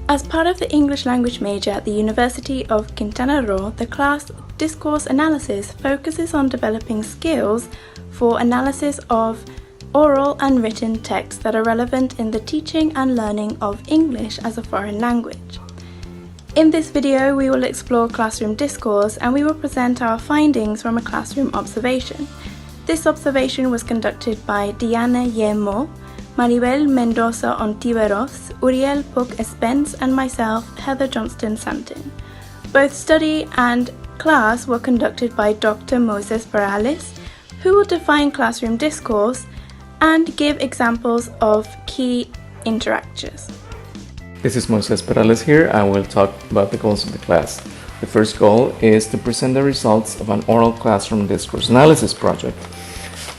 As part of the English language major at the University of Quintana Roo, the class Discourse Analysis focuses on developing skills for analysis of oral and written texts that are relevant in the teaching and learning of English as a foreign language. In this video, we will explore classroom discourse and we will present our findings from a classroom observation. This observation was conducted by Diana Yemo, Maribel Mendoza Ontiveros, Uriel Puc Espens, and myself, Heather Jonhston Santin. Both study and class were conducted by Dr. Moisés Perales, who will define classroom discourse and give examples of key interactions. This is Moisés Perales here. I will talk about the goals of the class. The first goal is to present the results of an oral classroom discourse analysis project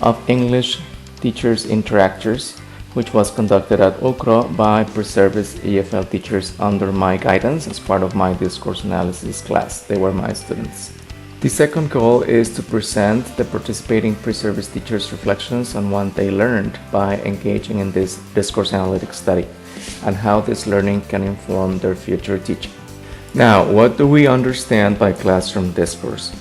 of English teachers interactors, which was conducted at UQRoo by pre-service EFL teachers under my guidance as part of my discourse analysis class. They were my students. The second goal is to present the participating pre-service teachers' reflections on what they learned by engaging in this discourse analytic study and how this learning can inform their future teaching. Now, what do we understand by classroom discourse?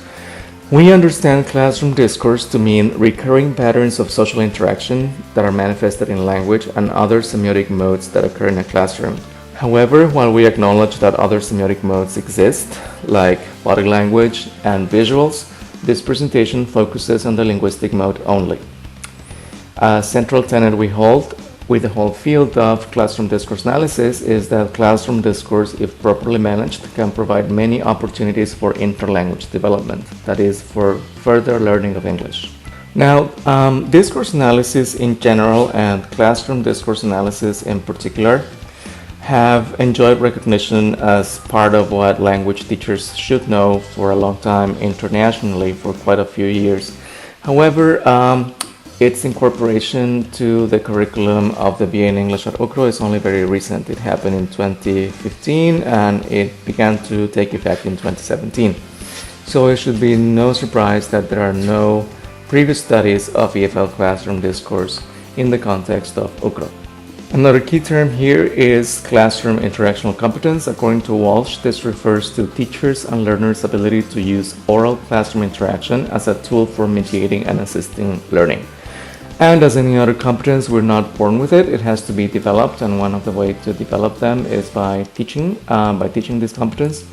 We understand classroom discourse to mean recurring patterns of social interaction that are manifested in language and other semiotic modes that occur in a classroom. However, while we acknowledge that other semiotic modes exist, like body language and visuals, this presentation focuses on the linguistic mode only. A central tenet we hold with the whole field of classroom discourse analysis is that classroom discourse, if properly managed, can provide many opportunities for interlanguage development, that is, for further learning of English. Now, discourse analysis in general and classroom discourse analysis in particular have enjoyed recognition as part of what language teachers should know for a long time internationally for quite a few years. However, its incorporation to the curriculum of the BA in English at UQRoo is only very recent. It happened in 2015 and it began to take effect in 2017. So it should be no surprise that there are no previous studies of EFL classroom discourse in the context of UQRoo. Another key term here is classroom interactional competence. According to Walsh, this refers to teachers' and learners' ability to use oral classroom interaction as a tool for mediating and assisting learning. And as any other competence, we're not born with it. It has to be developed, and one of the ways to develop them is by teaching this competence.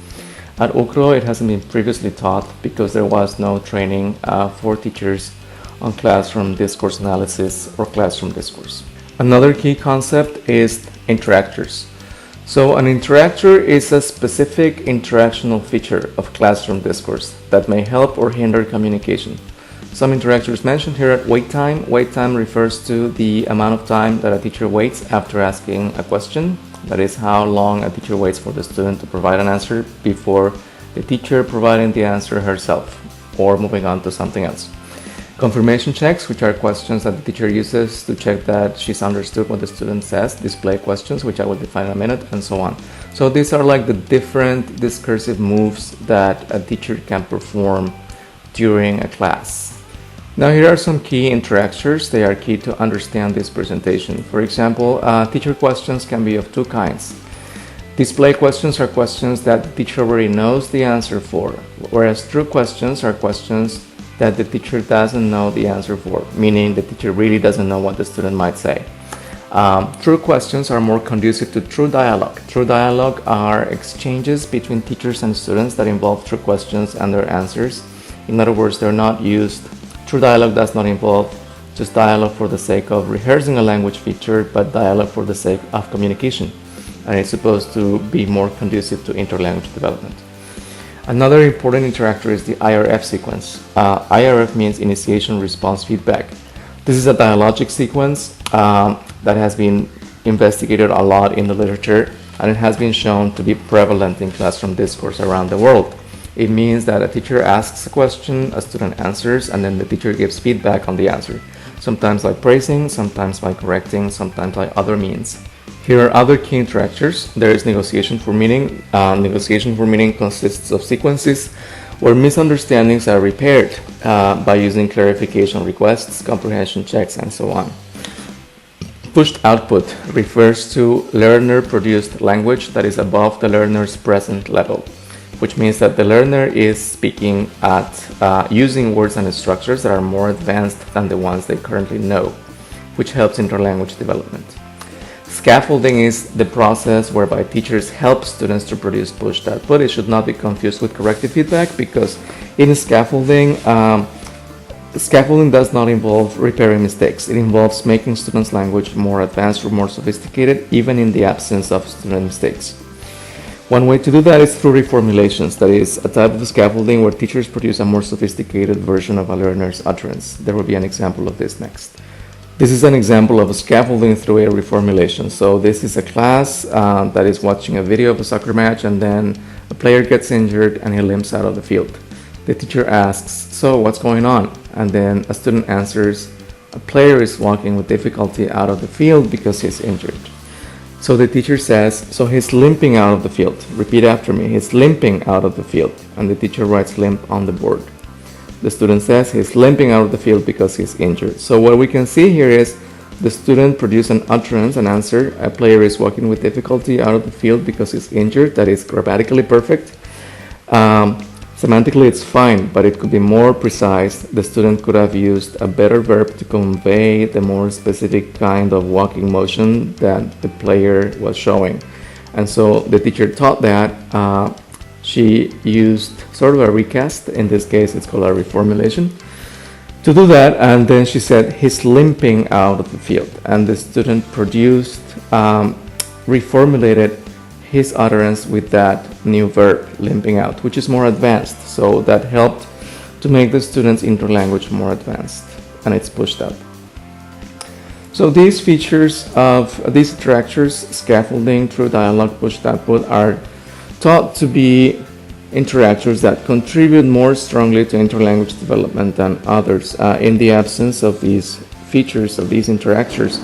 At UQRoo, it hasn't been previously taught because there was no training for teachers on classroom discourse analysis or classroom discourse. Another key concept is interactors. So an interactor is a specific interactional feature of classroom discourse that may help or hinder communication. Some interactors mentioned here at wait time. Wait time refers to the amount of time that a teacher waits after asking a question. That is how long a teacher waits for the student to provide an answer before the teacher providing the answer herself or moving on to something else. Confirmation checks, which are questions that the teacher uses to check that she's understood what the student says. Display questions, which I will define in a minute, and so on. So these are like the different discursive moves that a teacher can perform during a class. Now here are some key interactors. They are key to understand this presentation. For example, teacher questions can be of two kinds. Display questions are questions that the teacher already knows the answer for, whereas true questions are questions that the teacher doesn't know the answer for, meaning the teacher really doesn't know what the student might say. True questions are more conducive to true dialogue. True dialogue are exchanges between teachers and students that involve true questions and their answers. In other words, they're not used. True dialogue does not involve just dialogue for the sake of rehearsing a language feature, but dialogue for the sake of communication. And it's supposed to be more conducive to interlanguage development. Another important interactor is the IRF sequence. IRF means initiation, response, feedback. This is a dialogic sequence that has been investigated a lot in the literature, and it has been shown to be prevalent in classroom discourse around the world. It means that a teacher asks a question, a student answers, and then the teacher gives feedback on the answer. Sometimes by praising, sometimes by correcting, sometimes by other means. Here are other key interactors. There is negotiation for meaning. Negotiation for meaning consists of sequences where misunderstandings are repaired by using clarification requests, comprehension checks, and so on. Pushed output refers to learner-produced language that is above the learner's present level, which means that the learner is speaking at using words and structures that are more advanced than the ones they currently know, which helps interlanguage development. Scaffolding is the process whereby teachers help students to produce pushed output. It should not be confused with corrective feedback, because in scaffolding, scaffolding does not involve repairing mistakes. It involves making students' language more advanced or more sophisticated, even in the absence of student mistakes. One way to do that is through reformulations, that is, a type of scaffolding where teachers produce a more sophisticated version of a learner's utterance. There will be an example of this next. This is an example of a scaffolding through a reformulation. So this is a class that is watching a video of a soccer match, and then a player gets injured and he limps out of the field. The teacher asks, "So what's going on?" And then a student answers, "A player is walking with difficulty out of the field because he's injured." So the teacher says, "So he's limping out of the field." Repeat after me, "He's limping out of the field." And the teacher writes limp on the board. The student says he's limping out of the field because he's injured. So what we can see here is the student produced an utterance, an answer. "A player is walking with difficulty out of the field because he's injured." That is grammatically perfect. Semantically, it's fine, but it could be more precise. The student could have used a better verb to convey the more specific kind of walking motion that the player was showing. And so the teacher taught that. She used sort of a recast. In this case, it's called a reformulation. To do that, and then she said, "He's limping out of the field." And the student produced, reformulated his utterance with that new verb, limping out, which is more advanced. So that helped to make the student's interlanguage more advanced, and it's pushed out. So these features of these interactors, scaffolding through dialogue, pushed output, are taught to be interactors that contribute more strongly to interlanguage development than others. In the absence of these features, of these interactors,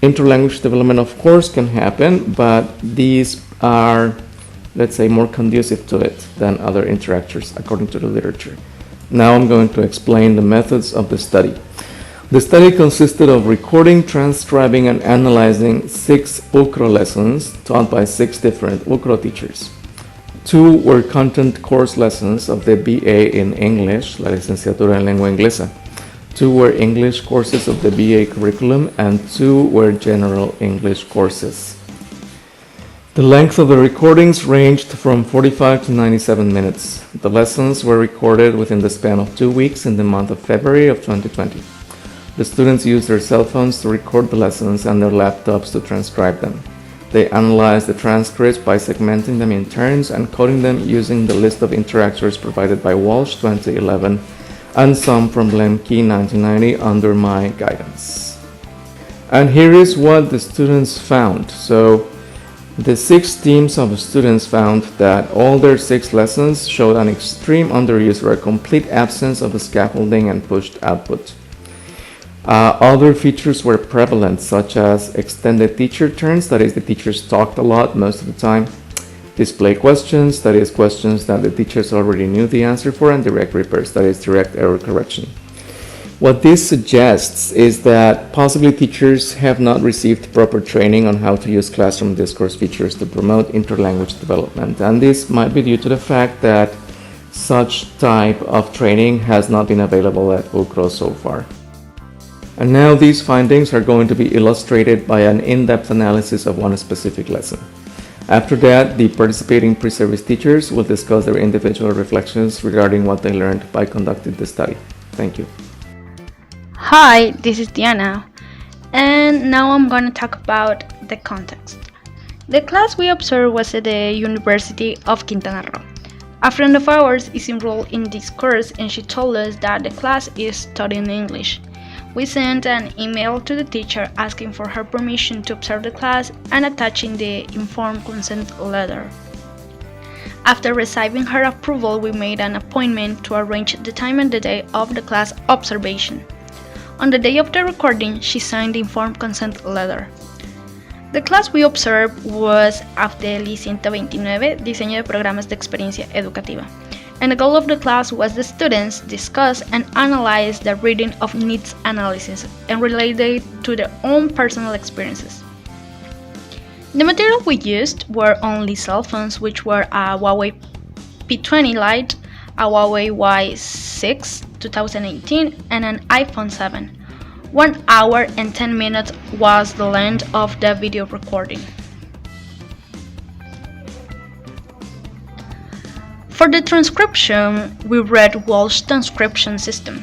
interlanguage development, of course, can happen, but these are, let's say, more conducive to it than other interactors, according to the literature. Now I'm going to explain the methods of the study. The study consisted of recording, transcribing, and analyzing 6 UQRoo lessons taught by 6 different UQRoo teachers. 2 were content course lessons of the BA in English, la licenciatura en lengua inglesa. 2 were English courses of the BA curriculum, and 2 were general English courses. The length of the recordings ranged from 45 to 97 minutes. The lessons were recorded within the span of 2 weeks in the month of February of 2020. The students used their cell phones to record the lessons and their laptops to transcribe them. They analyzed the transcripts by segmenting them in turns and coding them using the list of interactors provided by Walsh 2011 and some from Lemke 1990 under my guidance. And here is what the students found. So the 6 teams of students found that all their 6 lessons showed an extreme underuse or a complete absence of the scaffolding and pushed output. Other features were prevalent, such as extended teacher turns, that is, the teachers talked a lot most of the time. Display questions, that is, questions that the teachers already knew the answer for, and direct repairs, that is, direct error correction. What this suggests is that possibly teachers have not received proper training on how to use classroom discourse features to promote interlanguage development, and this might be due to the fact that such type of training has not been available at UQRoo so far. And now these findings are going to be illustrated by an in-depth analysis of one specific lesson. After that, the participating pre-service teachers will discuss their individual reflections regarding what they learned by conducting the study. Thank you. Hi, this is Diana, and now I'm going to talk about the context. The class we observed was at the University of Quintana Roo. A friend of ours is enrolled in this course, and she told us that the class is studying English. We sent an email to the teacher asking for her permission to observe the class and attaching the informed consent letter. After receiving her approval, we made an appointment to arrange the time and the day of the class observation. On the day of the recording, she signed the informed consent letter. The class we observed was of the Licencia 29, Diseño de Programas de Experiencia Educativa. And the goal of the class was the students discuss and analyze the reading of needs analysis and relate it to their own personal experiences. The material we used were only cell phones, which were a Huawei P20 Lite, a Huawei Y6 2018, and an iPhone 7. 1 hour and 10 minutes was the length of the video recording. For the transcription, we read Walsh transcription system.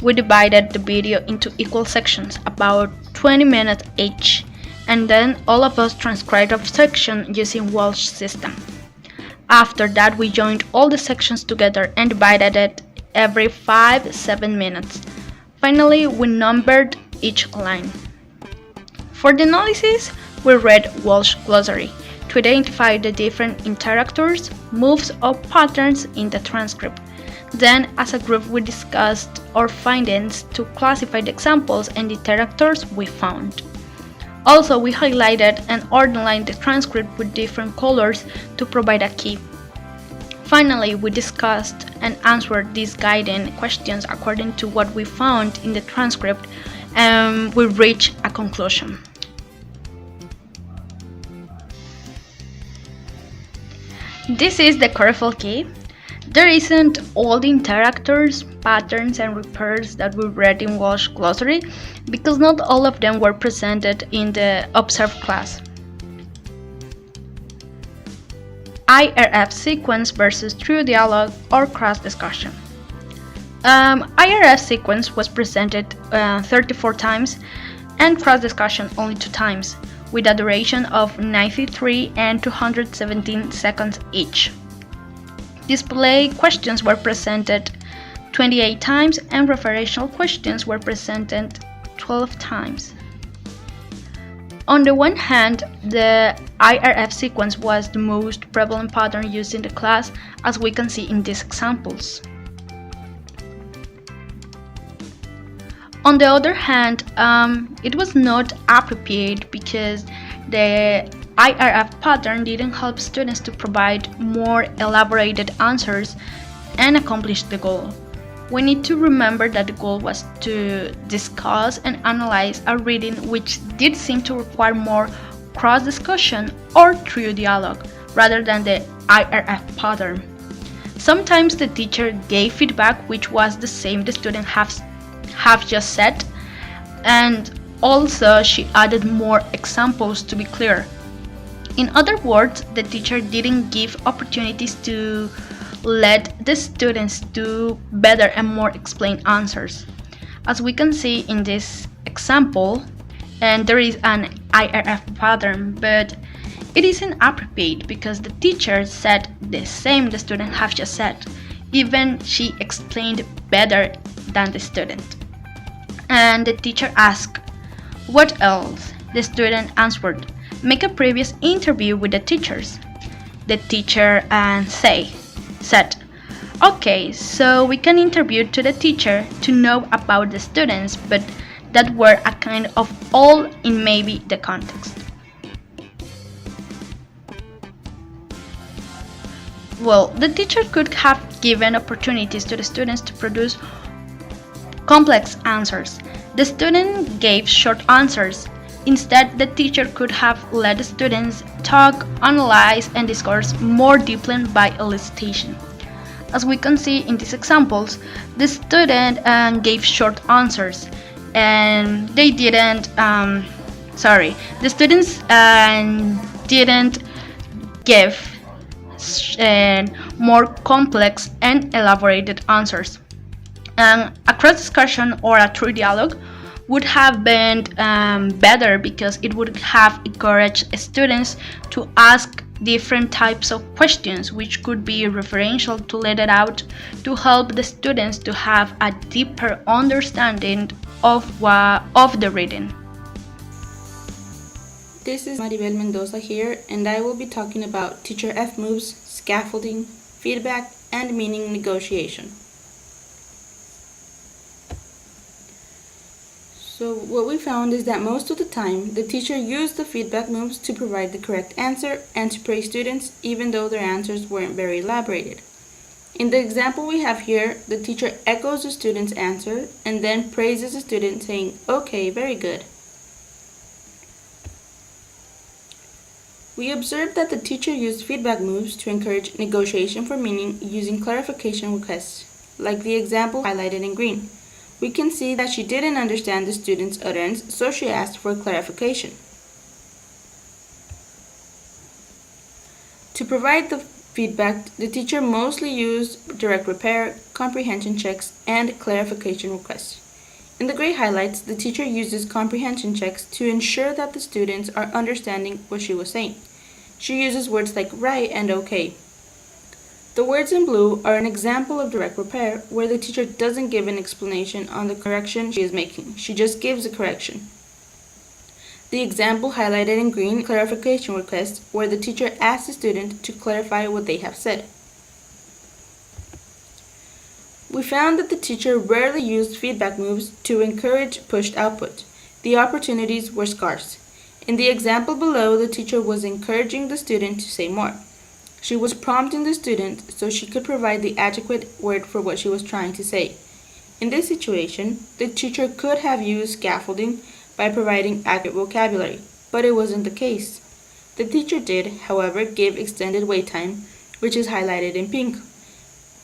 We divided the video into equal sections, about 20 minutes each, and then all of us transcribed a section using Walsh system. After that, we joined all the sections together and divided it every 5-7 minutes. Finally, we numbered each line. For the analysis, we read Walsh glossary to identify the different interactors, moves, or patterns in the transcript. Then, as a group, we discussed our findings to classify the examples and the interactors we found. Also, we highlighted and underlined the transcript with different colors to provide a key. Finally, we discussed and answered these guiding questions according to what we found in the transcript, and we reached a conclusion. This is the careful key. There isn't all the interactors, patterns, and repairs that we read in Walsh glossary because not all of them were presented in the observed class. IRF sequence versus true dialogue or cross discussion. IRF sequence was presented 34 times and cross discussion only 2 times, with a duration of 93 and 217 seconds each. Display questions were presented 28 times and referential questions were presented 12 times. On the one hand, the IRF sequence was the most prevalent pattern used in the class, as we can see in these examples. On the other hand, it was not appropriate because the IRF pattern didn't help students to provide more elaborated answers and accomplish the goal. We need to remember that the goal was to discuss and analyze a reading which did seem to require more cross-discussion or true dialogue rather than the IRF pattern. Sometimes the teacher gave feedback which was the same the student have just said, and also she added more examples to be clear. In other words, the teacher didn't give opportunities to let the students do better and more explained answers. As we can see in this example, and there is an IRF pattern, but it isn't appropriate because the teacher said the same the student have just said, even she explained better than the student. And the teacher asked, "What else?" The student answered, "Make a previous interview with the teachers." The teacher said, "Okay, so we can interview to the teacher to know about the students, but that were a kind of all in maybe the context." Well, the teacher could have given opportunities to the students to produce complex answers. The student gave short answers. Instead, the teacher could have let the students talk, analyze, and discourse more deeply by elicitation. As we can see in these examples, the student gave short answers, and the students didn't give more complex and elaborated answers. A cross discussion or a true dialogue would have been better because it would have encouraged students to ask different types of questions which could be referential to let it out to help the students to have a deeper understanding of the reading. This is Maribel Mendoza here, and I will be talking about Teacher F moves, scaffolding, feedback, and meaning negotiation. So what we found is that most of the time, the teacher used the feedback moves to provide the correct answer and to praise students even though their answers weren't very elaborated. In the example we have here, the teacher echoes the student's answer and then praises the student saying, "Okay, very good." We observed that the teacher used feedback moves to encourage negotiation for meaning using clarification requests, like the example highlighted in green. We can see that she didn't understand the student's utterance, so she asked for clarification. To provide the feedback, the teacher mostly used direct repair, comprehension checks, and clarification requests. In the gray highlights, the teacher uses comprehension checks to ensure that the students are understanding what she was saying. She uses words like right and okay. The words in blue are an example of direct repair, where the teacher doesn't give an explanation on the correction she is making. She just gives a correction. The example highlighted in green, clarification request, where the teacher asks the student to clarify what they have said. We found that the teacher rarely used feedback moves to encourage pushed output. The opportunities were scarce. In the example below, the teacher was encouraging the student to say more. She was prompting the student so she could provide the adequate word for what she was trying to say. In this situation, the teacher could have used scaffolding by providing accurate vocabulary, but it wasn't the case. The teacher did, however, give extended wait time, which is highlighted in pink.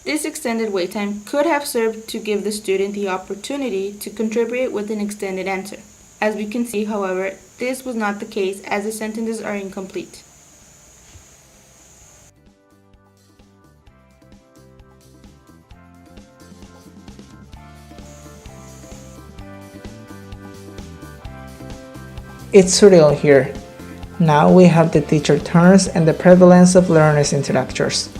This extended wait time could have served to give the student the opportunity to contribute with an extended answer. As we can see, however, this was not the case as the sentences are incomplete. It's Uriel here. Now we have the teacher turns and the prevalence of learners' interactors.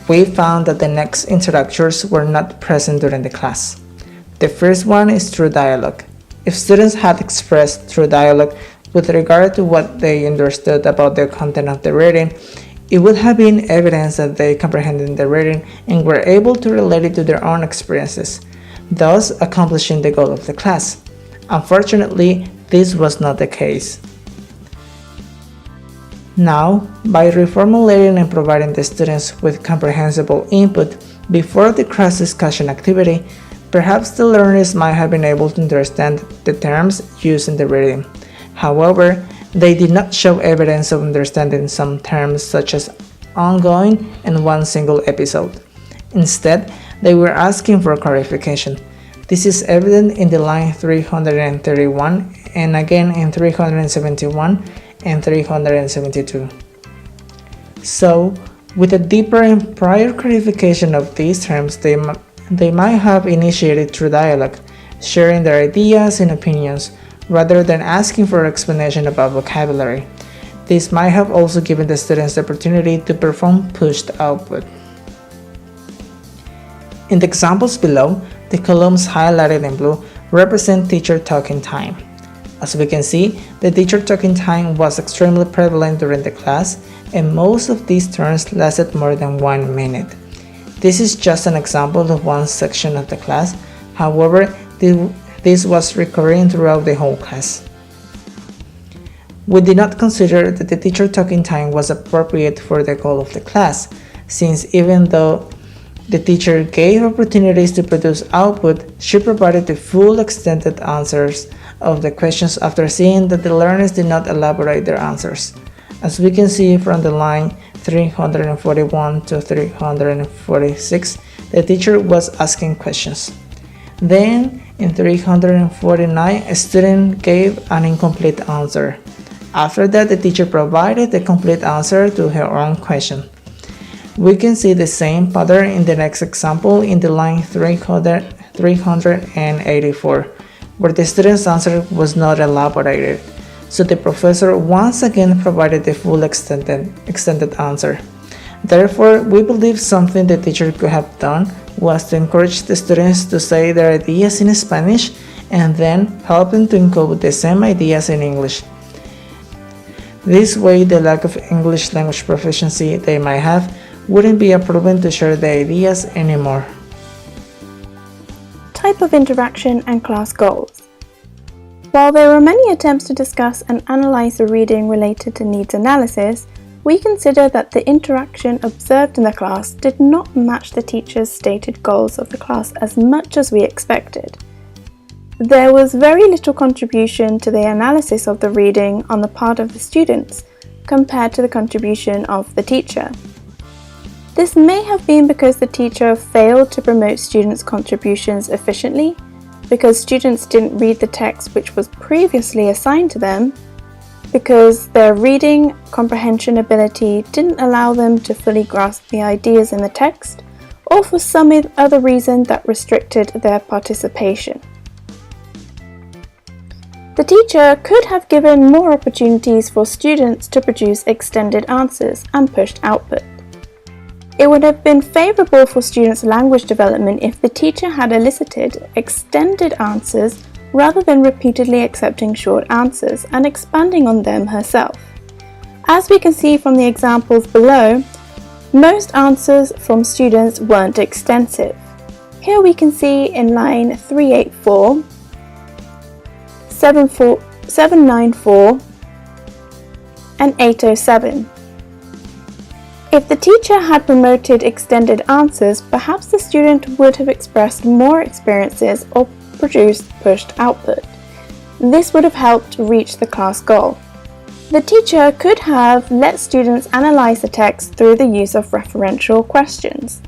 We found that the next interactors were not present during the class. The first one is through dialogue. If students had expressed through dialogue with regard to what they understood about the content of the reading, it would have been evidence that they comprehended the reading and were able to relate it to their own experiences, thus accomplishing the goal of the class. Unfortunately, this was not the case. Now, by reformulating and providing the students with comprehensible input before the cross discussion activity, perhaps the learners might have been able to understand the terms used in the reading. However, they did not show evidence of understanding some terms such as ongoing and one single episode. Instead, they were asking for clarification. This is evident in the line 331 and again in 371 and 372. So, with a deeper and prior clarification of these terms, they might have initiated through dialogue, sharing their ideas and opinions, rather than asking for explanation about vocabulary. This might have also given the students the opportunity to perform pushed output. In the examples below, the columns highlighted in blue represent teacher talking time. As we can see, the teacher talking time was extremely prevalent during the class, and most of these turns lasted more than 1 minute. This is just an example of one section of the class. However, this was recurring throughout the whole class. We did not consider that the teacher talking time was appropriate for the goal of the class, since even though the teacher gave opportunities to produce output, she provided the full extended answers of the questions after seeing that the learners did not elaborate their answers. As we can see from the line 341 to 346, the teacher was asking questions. Then, in 349, a student gave an incomplete answer. After that, the teacher provided the complete answer to her own question. We can see the same pattern in the next example in the line 384, where the student's answer was not elaborated. So the professor once again provided the full extended answer. Therefore, we believe something the teacher could have done was to encourage the students to say their ideas in Spanish and then help them to encode the same ideas in English. This way, the lack of English language proficiency they might have wouldn't be a problem to share the ideas anymore. Type of interaction and class goals. While there were many attempts to discuss and analyze the reading related to needs analysis, we consider that the interaction observed in the class did not match the teacher's stated goals of the class as much as we expected. There was very little contribution to the analysis of the reading on the part of the students compared to the contribution of the teacher. This may have been because the teacher failed to promote students' contributions efficiently, because students didn't read the text which was previously assigned to them, because their reading comprehension ability didn't allow them to fully grasp the ideas in the text, or for some other reason that restricted their participation. The teacher could have given more opportunities for students to produce extended answers and pushed output. It would have been favourable for students' language development if the teacher had elicited extended answers rather than repeatedly accepting short answers and expanding on them herself. As we can see from the examples below, most answers from students weren't extensive. Here we can see in line 384, 794 and 807. If the teacher had promoted extended answers, perhaps the student would have expressed more experiences or produced pushed output. This would have helped reach the class goal. The teacher could have let students analyze the text through the use of referential questions.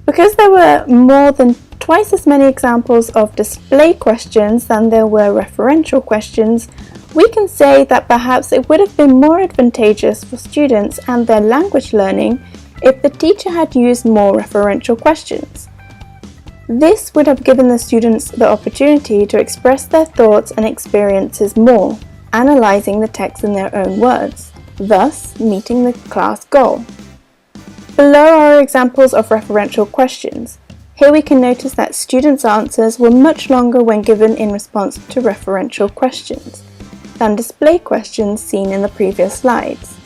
Because there were more than twice as many examples of display questions than there were referential questions, we can say that perhaps it would have been more advantageous for students and their language learning if the teacher had used more referential questions. This would have given the students the opportunity to express their thoughts and experiences more, analyzing the text in their own words, thus meeting the class goal. Below are examples of referential questions. Here we can notice that students' answers were much longer when given in response to referential questions than display questions seen in the previous slides.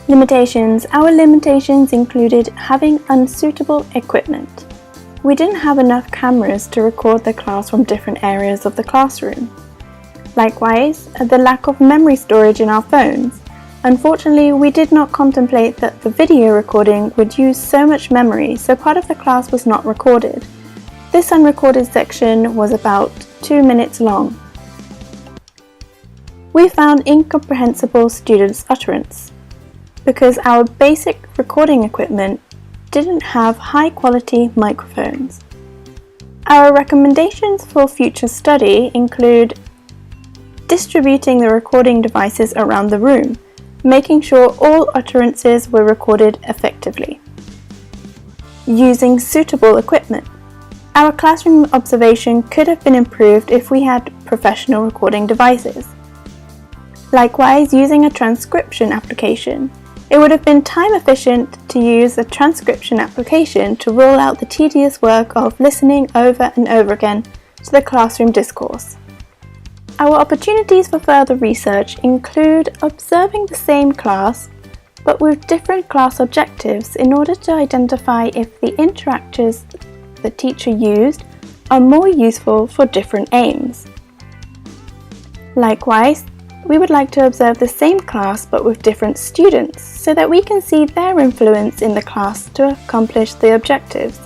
Limitations. Our limitations included having unsuitable equipment. We didn't have enough cameras to record the class from different areas of the classroom. Likewise, the lack of memory storage in our phones. Unfortunately, we did not contemplate that the video recording would use so much memory, so part of the class was not recorded. This unrecorded section was about 2 minutes long. We found incomprehensible students' utterance because our basic recording equipment didn't have high-quality microphones. Our recommendations for future study include distributing the recording devices around the room, making sure all utterances were recorded effectively. Using suitable equipment. Our classroom observation could have been improved if we had professional recording devices. Likewise, using a transcription application. It would have been time efficient to use a transcription application to roll out the tedious work of listening over and over again to the classroom discourse. Our opportunities for further research include observing the same class but with different class objectives in order to identify if the interactions the teacher used are more useful for different aims. Likewise, we would like to observe the same class but with different students so that we can see their influence in the class to accomplish the objectives.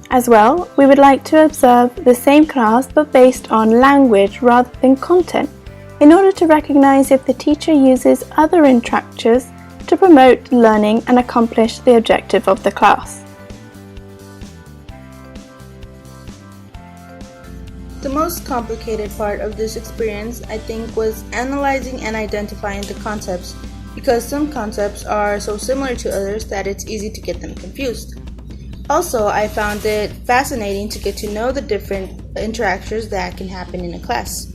As well, we would like to observe the same class but based on language rather than content in order to recognize if the teacher uses other interactors to promote learning and accomplish the objective of the class. The most complicated part of this experience, I think, was analyzing and identifying the concepts, because some concepts are so similar to others that it's easy to get them confused. Also, I found it fascinating to get to know the different interactions that can happen in a class.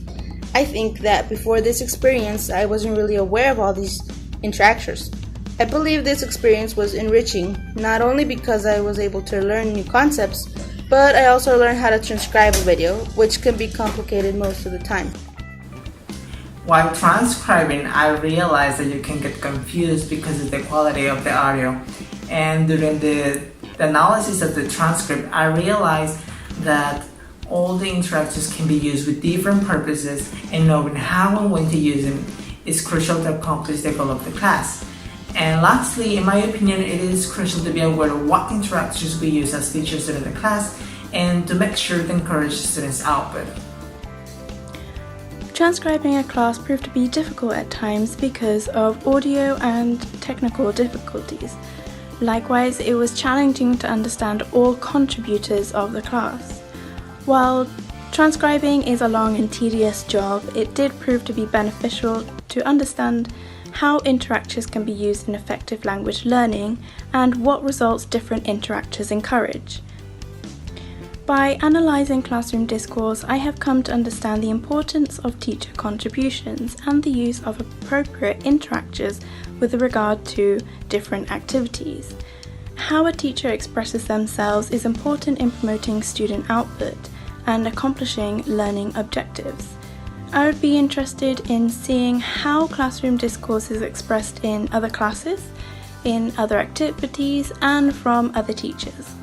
I think that before this experience, I wasn't really aware of all these interactions. I believe this experience was enriching, not only because I was able to learn new concepts, but I also learned how to transcribe a video, which can be complicated most of the time. While transcribing, I realized that you can get confused because of the quality of the audio. And during the analysis of the transcript, I realized that all the interactions can be used with different purposes, and knowing how and when to use them is crucial to accomplish the goal of the class. And lastly, in my opinion, it is crucial to be aware of what interactions we use as teachers during the class and to make sure to encourage students' output. Transcribing a class proved to be difficult at times because of audio and technical difficulties. Likewise, it was challenging to understand all contributors of the class. While transcribing is a long and tedious job, it did prove to be beneficial to understand how interactors can be used in effective language learning and what results different interactors encourage. By analysing classroom discourse, I have come to understand the importance of teacher contributions and the use of appropriate interactors with regard to different activities. How a teacher expresses themselves is important in promoting student output and accomplishing learning objectives. I would be interested in seeing how classroom discourse is expressed in other classes, in other activities, and from other teachers.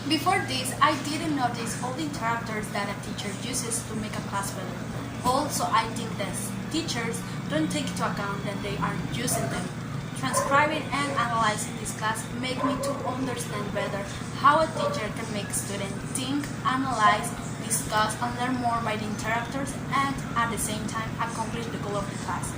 Before this, I didn't notice all the interactors that a teacher uses to make a class better. Also, I think that teachers don't take into account that they are using them. Transcribing and analyzing this class make me to understand better how a teacher can make students think, analyze, discuss, and learn more by the interactors and at the same time accomplish the goal of the class.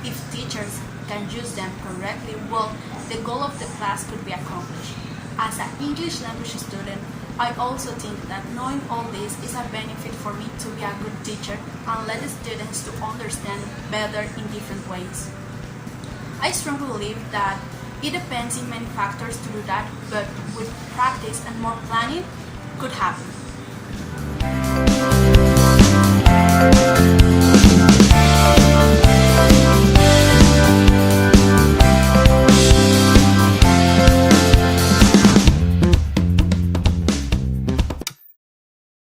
If teachers can use them correctly, well, the goal of the class could be accomplished. As an English language student, I also think that knowing all this is a benefit for me to be a good teacher and let the students to understand better in different ways. I strongly believe that it depends in many factors to do that, but with practice and more planning, could happen.